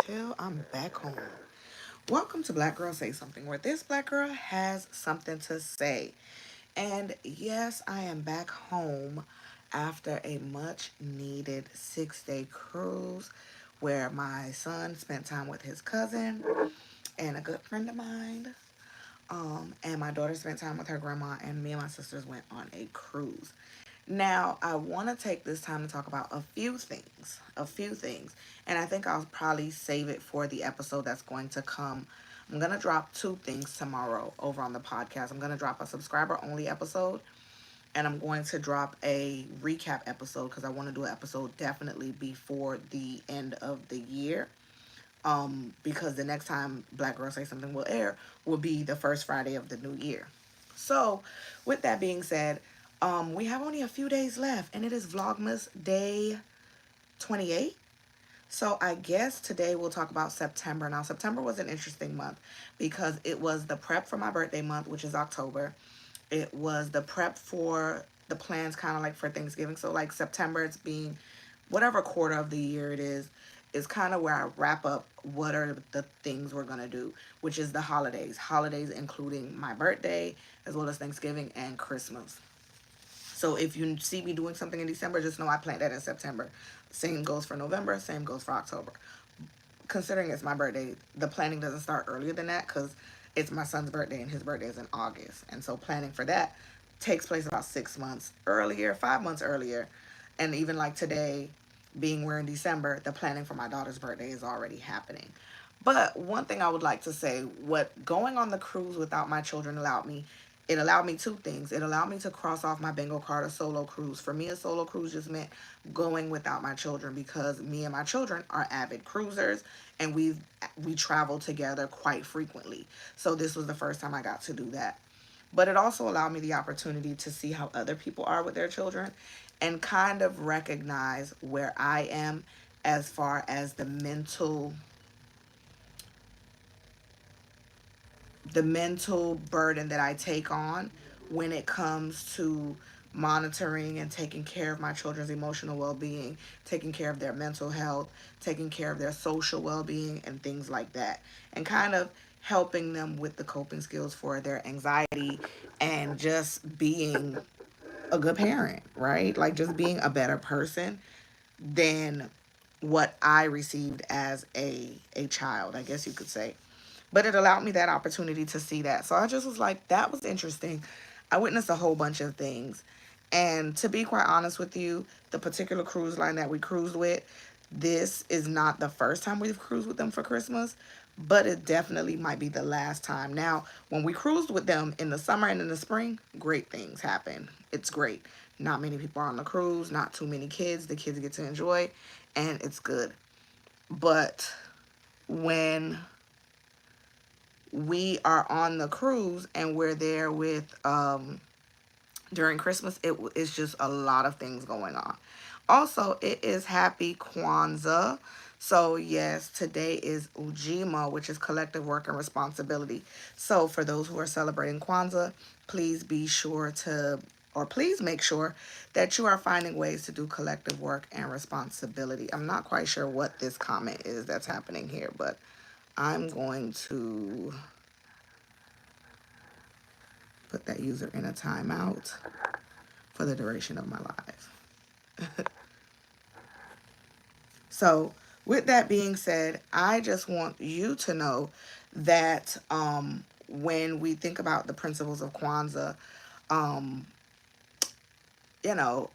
tell I'm back home. Welcome to Black Girl Say Something, where this black girl has something to say. And yes, I am back home after a much needed 6 day cruise where my son spent time with his cousin and a good friend of mine. And my daughter spent time with her grandma, and me and my sisters went on a cruise. Now, I want to take this time to talk about a few things, and I think I'll probably save it for the episode that's going to come. I'm going to drop two things tomorrow over on the podcast. I'm going to drop a subscriber only episode, and I'm going to drop a recap episode because I want to do an episode definitely before the end of the year. Because the next time Black Girl Say Something will air will be the first Friday of the new year. So, with that being said, we have only a few days left, and it is Vlogmas day 28. So, I guess today we'll talk about September. Now, September was an interesting month because it was the prep for my birthday month, which is October. It was the prep for the plans, kind of like for Thanksgiving. So, like September, it's being whatever quarter of the year it is kind of where I wrap up what are the things we're going to do, which is the holidays. Holidays including my birthday, as well as Thanksgiving and Christmas. So if you see me doing something in December, just know I planned that in September. Same goes for November, same goes for October. Considering it's my birthday, the planning doesn't start earlier than that because it's my son's birthday and his birthday is in August. And so planning for that takes place about 6 months earlier, 5 months earlier. And even like today, being we're in December, the planning for my daughter's birthday is already happening. But one thing I would like to say, what going on the cruise without my children allowed me, it allowed me two things. It allowed me to cross off my bingo card, a solo cruise. For me, a solo cruise just meant going without my children because me and my children are avid cruisers and we travel together quite frequently. So this was the first time I got to do that. But it also allowed me the opportunity to see how other people are with their children and kind of recognize where I am as far as the mental burden that I take on when it comes to monitoring and taking care of my children's emotional well-being, taking care of their mental health, taking care of their social well-being and things like that. And kind of helping them with the coping skills for their anxiety and just being a good parent, right? Like just being a better person than what I received as a child, I guess you could say. But it allowed me that opportunity to see that. So I just was like, that was interesting. I witnessed a whole bunch of things. And to be quite honest with you, the particular cruise line that we cruised with, this is not the first time we've cruised with them for Christmas, but it definitely might be the last time. Now, when we cruised with them in the summer and in the spring, great things happen. It's great. Not many people are on the cruise, not too many kids. The kids get to enjoy, and it's good. But when we are on the cruise and we're there with during Christmas, it's just a lot of things going on. Also, it is Happy Kwanzaa. So yes, today is Ujima, which is collective work and responsibility. So for those who are celebrating Kwanzaa, please be sure to, or please make sure that you are finding ways to do collective work and responsibility. I'm not quite sure what this comment is that's happening here, but I'm going to put that user in a timeout for the duration of my live. So, with that being said, I just want you to know that when we think about the principles of Kwanzaa, um,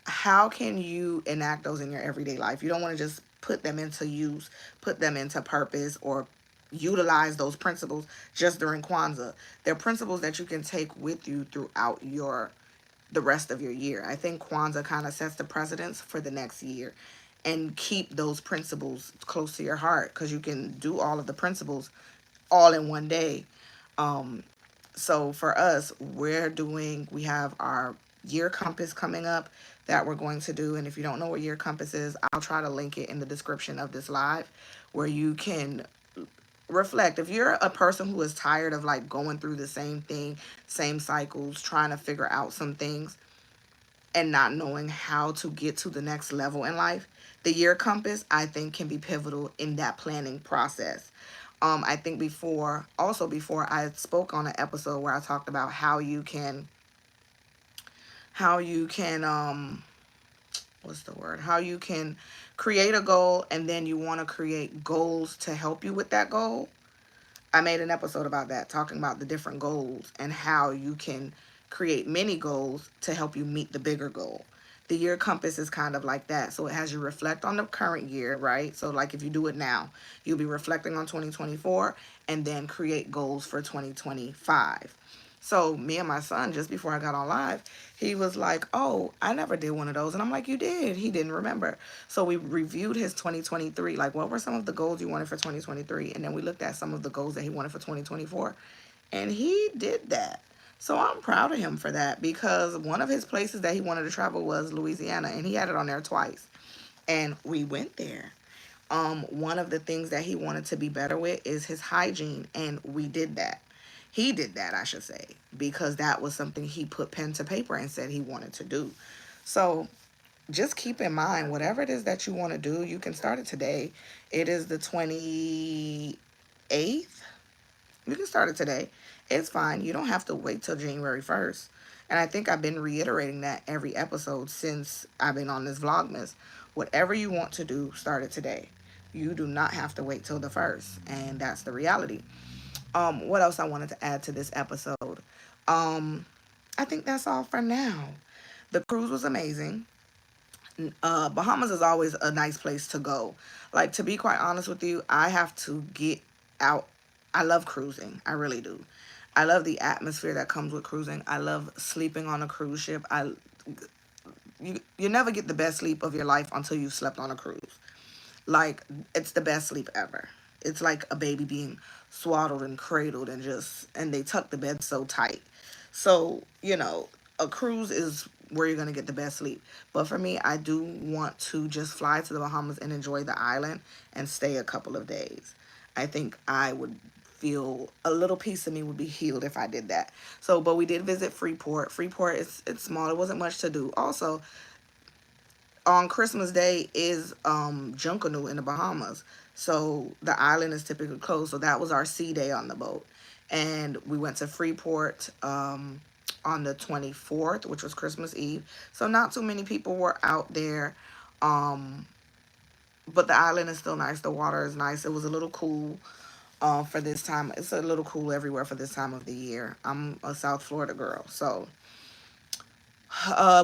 how can you enact those in your everyday life? You don't want to just put them into use, put them into purpose, or utilize those principles just during Kwanzaa. They're principles that you can take with you throughout the rest of your year. I think Kwanzaa kind of sets the precedence for the next year and keep those principles close to your heart because you can do all of the principles all in one day. Um, so for us, we have our year compass coming up that we're going to do. And if you don't know what year compass is, I'll try to link it in the description of this live where you can reflect. If you're a person who is tired of like going through the same thing, same cycles, trying to figure out some things, and not knowing how to get to the next level in life, the year compass, I think, can be pivotal in that planning process. I think before I spoke on an episode where I talked about how you can what's the word? How you can create a goal and then you want to create goals to help you with that goal. I made an episode about that, talking about the different goals and how you can create mini goals to help you meet the bigger goal. The year compass is kind of like that. So it has you reflect on the current year, right? So, like, if you do it now, you'll be reflecting on 2024 and then create goals for 2025. So, me and my son, just before I got on live, he was like, "Oh, I never did one of those." And I'm like, "You did." He didn't remember. So we reviewed his 2023, like what were some of the goals you wanted for 2023? And then we looked at some of the goals that he wanted for 2024. And he did that. So I'm proud of him for that, because one of his places that he wanted to travel was Louisiana, and he had it on there twice. And we went there. One of the things that he wanted to be better with is his hygiene, and we did that. He did that, I should say, because that was something he put pen to paper and said he wanted to do. So just keep in mind, whatever it is that you want to do, you can start it today. It is the 28th. You can start it today. It's fine. You don't have to wait till January 1st. And I think I've been reiterating that every episode since I've been on this Vlogmas. Whatever you want to do, start it today. You do not have to wait till the 1st. And that's the reality. What else I wanted to add to this episode? I think that's all for now. The cruise was amazing. Bahamas is always a nice place to go. Like, to be quite honest with you, I have to get out. I love cruising. I really do. I love the atmosphere that comes with cruising. I love sleeping on a cruise ship. You never get the best sleep of your life until you've slept on a cruise. Like, it's the best sleep ever. It's like a baby being swaddled and cradled, and they tuck the bed so tight. So, a cruise is where you're going to get the best sleep. But for me, I do want to just fly to the Bahamas and enjoy the island and stay a couple of days. I think I would feel a little piece of me would be healed if I did that. So, but we did visit Freeport. Freeport is it's small. It wasn't much to do. Also, on Christmas Day is Junkanoo in the Bahamas. So the island is typically closed. So that was our sea day on the boat. And we went to Freeport on the 24th, which was Christmas Eve. So not too many people were out there. Um, but the island is still nice. The water is nice. It was a little cool for this time. It's a little cool everywhere for this time of the year. I'm a South Florida girl. So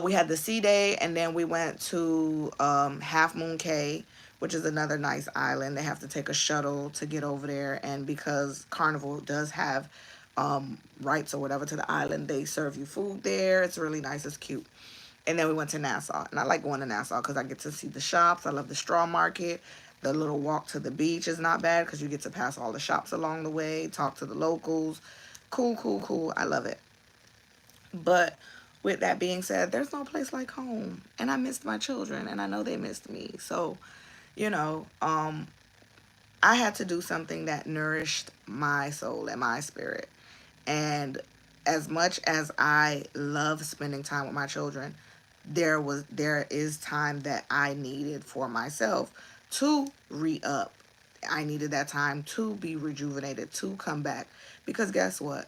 we had the sea day, and then we went to Half Moon Cay, which is another nice island. They have to take a shuttle to get over there, and because Carnival does have rights or whatever to the island, they serve you food there. It's really nice. It's cute. And then we went to Nassau, and I like going to Nassau because I get to see the shops. I love the straw market. The little walk to the beach is not bad because you get to pass all the shops along the way, talk to the locals. Cool, cool, cool. I love it. But with that being said, there's no place like home. And I missed my children, and I know they missed me. So, you know, um, I had to do something that nourished my soul and my spirit. And as much as I love spending time with my children, there is time that I needed for myself to re-up. I needed that time to be rejuvenated, to come back. Because guess what?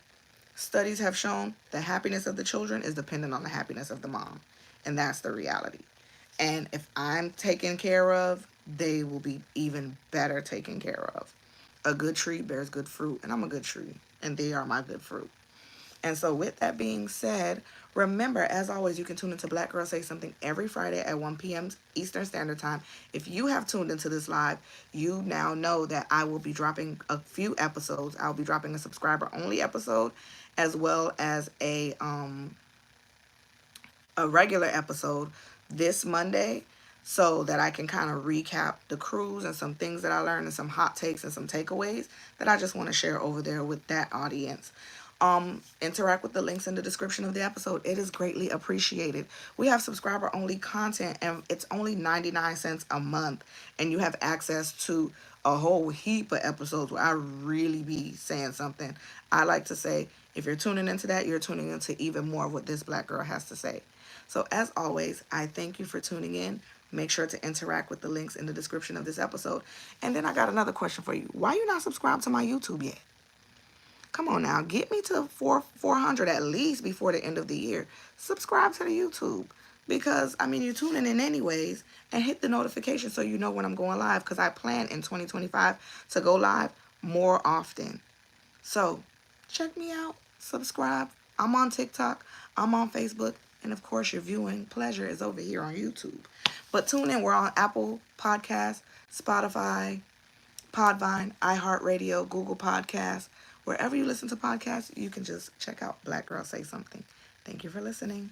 Studies have shown the happiness of the children is dependent on the happiness of the mom. And that's the reality. And if I'm taken care of, they will be even better taken care of. A good tree bears good fruit, and I'm a good tree, and they are my good fruit. And so, with that being said, remember, as always, you can tune into Black Girl Say Something every Friday at 1 p.m. Eastern Standard Time. If you have tuned into this live, you now know that I will be dropping a few episodes. I'll be dropping a subscriber only episode, as well as a regular episode this Monday, so that I can kind of recap the cruise and some things that I learned and some hot takes and some takeaways that I just want to share over there with that audience. Interact with the links in the description of the episode. It is greatly appreciated. We have subscriber only content, and it's only 99 cents a month, and you have access to a whole heap of episodes where I really be saying something. I like to say, if you're tuning into that, you're tuning into even more of what this black girl has to say. So as always, I thank you for tuning in. Make sure to interact with the links in the description of this episode. And then I got another question for you. Why you not subscribed to my YouTube yet? Come on now, get me to 400 at least before the end of the year. Subscribe to the YouTube because I mean you're tuning in anyways, and hit the notification so you know when I'm going live, because I plan in 2025 to go live more often. So check me out, subscribe. I'm on TikTok, I'm on Facebook, and of course your viewing pleasure is over here on YouTube. But tune in, we're on Apple Podcasts, Spotify, Podvine, iHeartRadio, Google Podcasts. Wherever you listen to podcasts, you can just check out Black Girl Say Something. Thank you for listening.